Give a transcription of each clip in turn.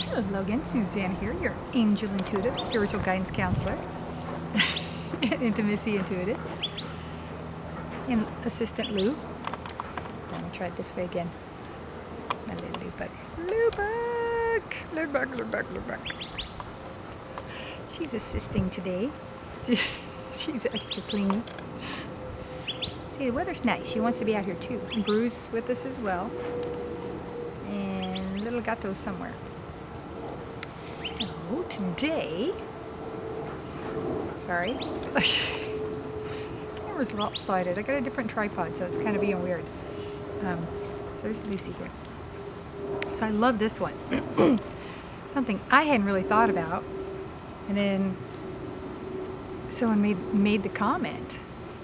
Hello again, Suzanne here, your angel intuitive, spiritual guidance counselor, and intimacy intuitive, and assistant Lou. Let me try it this way again. My little Lou-bug. Lou-bug. She's assisting today. She's extra clingy. See, the weather's nice. She wants to be out here too. And Bruce with us as well. And little Gato somewhere. So today, sorry, camera's lopsided. I got a different tripod, so it's kind of being weird. So there's Lucy here. So I love this one. Something I hadn't really thought about, and then someone made the comment,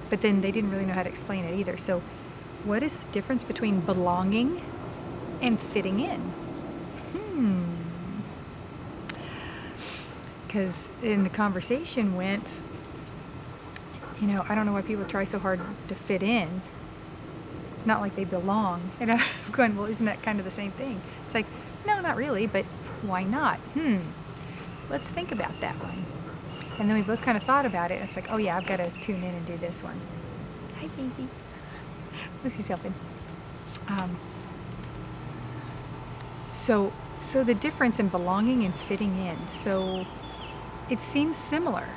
but then they didn't really know how to explain it either. So, what is the difference between belonging and fitting in? Because in the conversation went, I don't know why people try so hard to fit in. It's not like they belong. And I'm going, well, isn't that kind of the same thing? It's like, no, not really, but why not? Let's think about that one. And then we both kind of thought about it. It's like, oh yeah, I've got to tune in and do this one. Hi, baby. Lucy's helping. So the difference in belonging and fitting in. So it seems similar.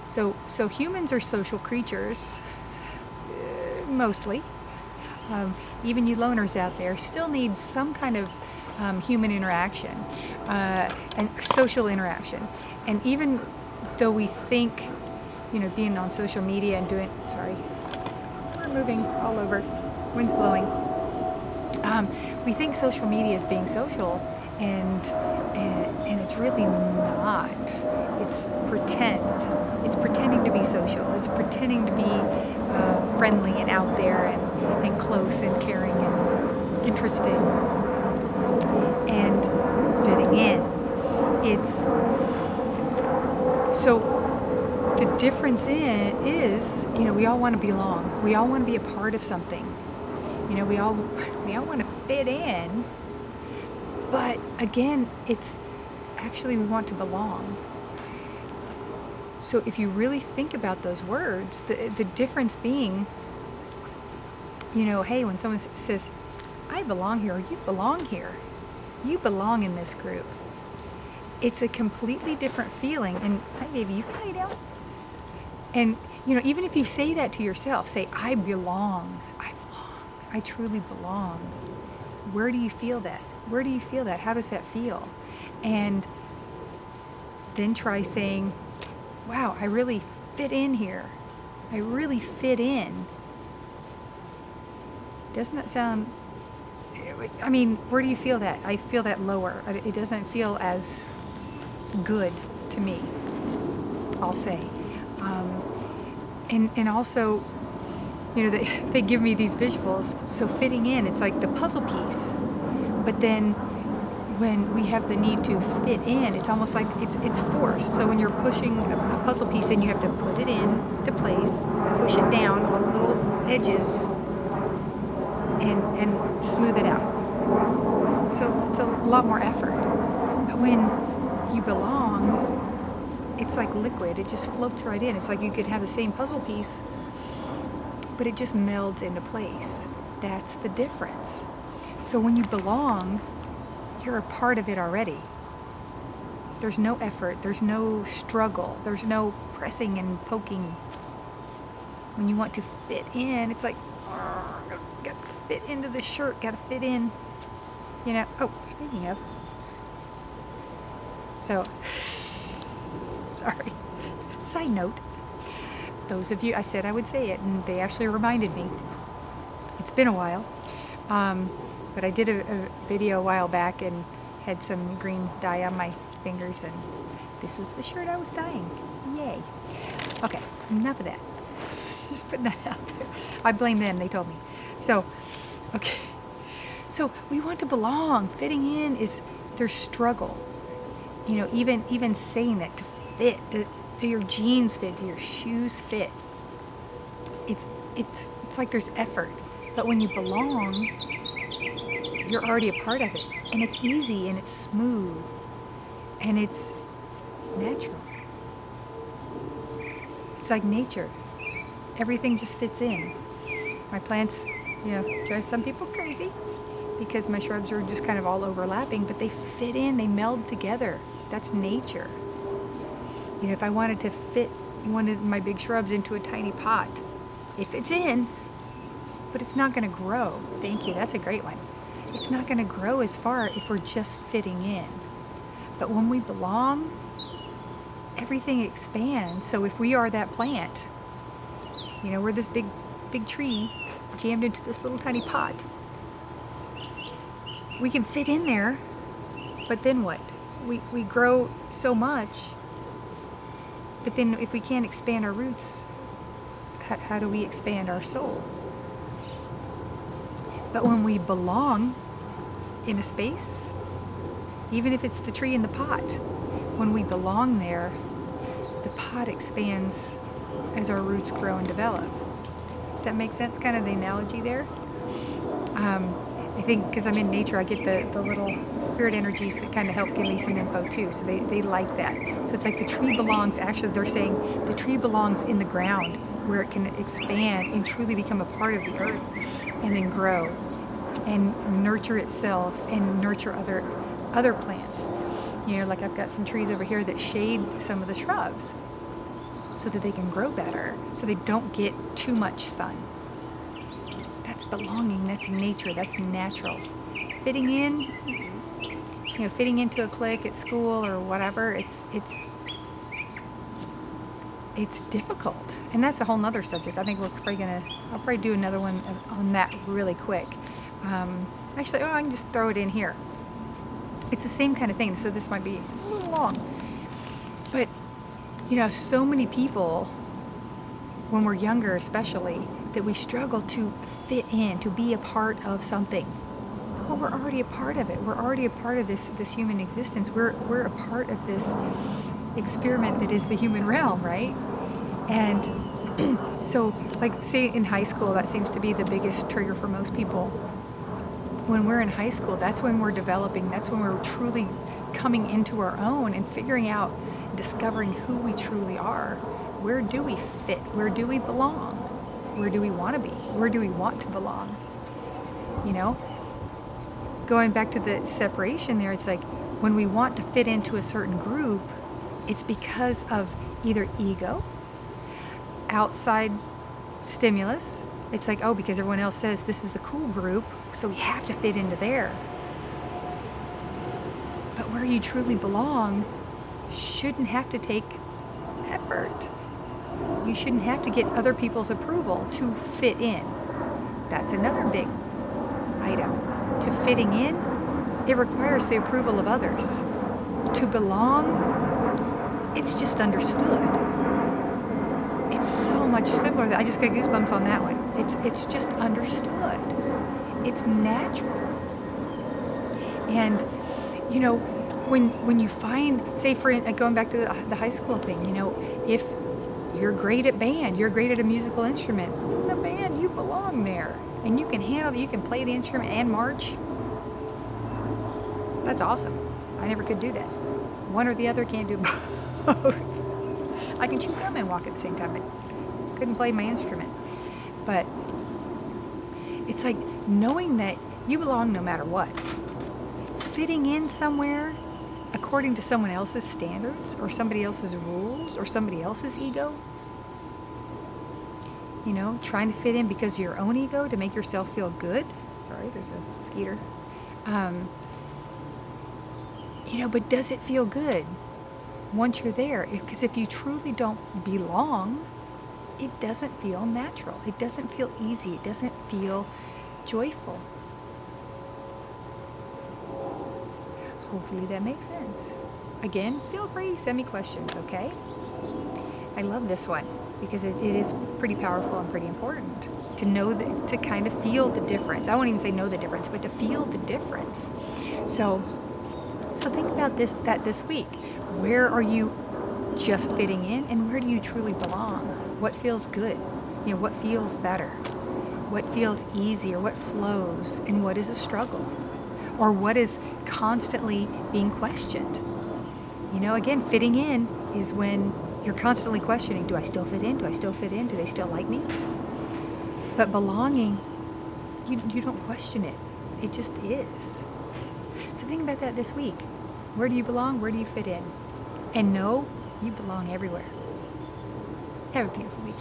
So humans are social creatures, mostly. Even you loners out there still need some kind of human interaction and social interaction. And even though we think, being on social media and doing, sorry, we're moving all over, wind's blowing. We think social media is being social, and it's really not. It's pretend. It's pretending to be social. It's pretending to be friendly and out there and close and caring and interesting and fitting in. It's so the difference is we all want to belong. We all want to be a part of something. We all want to fit in. But again, it's actually we want to belong. So if you really think about those words, the difference being, hey, when someone says, I belong here, or you belong here, you belong in this group, it's a completely different feeling. And hi, baby, you can lay down. And, even if you say that to yourself, say, I belong, I truly belong. Where do you feel that? Where do you feel that? How does that feel? And then try saying, wow, I really fit in here. I really fit in. Doesn't that sound, where do you feel that? I feel that lower. It doesn't feel as good to me, I'll say. And also, they give me these visuals. So fitting in, it's like the puzzle piece. But then when we have the need to fit in, it's almost like it's forced. So when you're pushing a puzzle piece in, you have to put it in to place, push it down on the little edges, and smooth it out. So it's a lot more effort. But when you belong, it's like liquid. It just floats right in. It's like you could have the same puzzle piece, but it just melds into place. That's the difference. So when you belong, you're a part of it already. There's no effort. There's no struggle. There's no pressing and poking. When you want to fit in, it's like, got to fit into the shirt, got to fit in. Oh, speaking of. So, sorry. Side note. Those of you, I said I would say it, and they actually reminded me. It's been a while. But I did a video a while back and had some green dye on my fingers, and this was the shirt I was dyeing. Yay. Okay, enough of that. Just putting that out there. I blame them, they told me. So, okay. So we want to belong. Fitting in is there's struggle. Even saying that, to fit, do your jeans fit, do your shoes fit? It's like there's effort. But when you belong, you're already a part of it. And it's easy and it's smooth and it's natural. It's like nature. Everything just fits in. My plants, drive some people crazy because my shrubs are just kind of all overlapping, but they fit in, they meld together. That's nature. If I wanted to fit one of my big shrubs into a tiny pot, it fits in, but it's not going to grow. Thank you, that's a great one. It's not going to grow as far if we're just fitting in. But when we belong, everything expands. So if we are that plant, we're this big tree jammed into this little tiny pot. We can fit in there, but then what? We grow so much, but then if we can't expand our roots, how do we expand our soul? But when we belong in a space, even if it's the tree in the pot, when we belong there, the pot expands as our roots grow and develop. Does that make sense, kind of the analogy there? I think because I'm in nature, I get the little spirit energies that kind of help give me some info too. So they like that. So it's like the tree belongs, actually they're saying the tree belongs in the ground where it can expand and truly become a part of the earth and then grow and nurture itself and nurture other plants. Like I've got some trees over here that shade some of the shrubs so that they can grow better, so they don't get too much sun. That's belonging, that's nature, that's natural. Fitting in, fitting into a clique at school or whatever, it's difficult. And that's a whole nother subject. I think I'll probably do another one on that really quick. Actually, I can just throw it in here. It's the same kind of thing, so this might be a little long. But, so many people, when we're younger especially, that we struggle to fit in, to be a part of something. Well, we're already a part of it. We're already a part of this human existence. We're a part of this experiment that is the human realm, right? And so, like, say in high school, that seems to be the biggest trigger for most people. When we're in high school, that's when we're developing, that's when we're truly coming into our own and figuring out, discovering who we truly are. Where do we fit? Where do we belong? Where do we want to be? Where do we want to belong? Going back to the separation there, it's like when we want to fit into a certain group, it's because of either ego, outside stimulus. It's like, because everyone else says this is the cool group, so we have to fit into there. But where you truly belong shouldn't have to take effort. You shouldn't have to get other people's approval to fit in. That's another big item. To fitting in, it requires the approval of others. To belong, it's just understood. It's so much simpler. I just got goosebumps on that one. It's just understood. It's natural. And, when you find, say going back to the high school thing, if you're great at band, you're great at a musical instrument, in the band, you belong there. And you can handle it, you can play the instrument and march. That's awesome. I never could do that. One or the other, can't do both. I can chew gum and walk at the same time, but couldn't play my instrument. But it's like knowing that you belong no matter what. Fitting in somewhere according to someone else's standards or somebody else's rules or somebody else's ego. Trying to fit in because of your own ego to make yourself feel good. Sorry, there's a mosquito. But does it feel good once you're there? Because if you truly don't belong, it doesn't feel natural. It doesn't feel easy. It doesn't feel joyful. Hopefully that makes sense. Again, feel free to send me questions, okay? I love this one because it is pretty powerful and pretty important to know to kind of feel the difference. I won't even say know the difference, but to feel the difference. So think about this week. Where are you just fitting in, and where do you truly belong? What feels good? What feels better? What feels easier? What flows? And what is a struggle? Or what is constantly being questioned? You know, again, fitting in is when you're constantly questioning, do I still fit in? Do I still fit in? Do they still like me? But belonging, you don't question it. It just is. So think about that this week. Where do you belong? Where do you fit in? And know you belong everywhere. Have a beautiful week.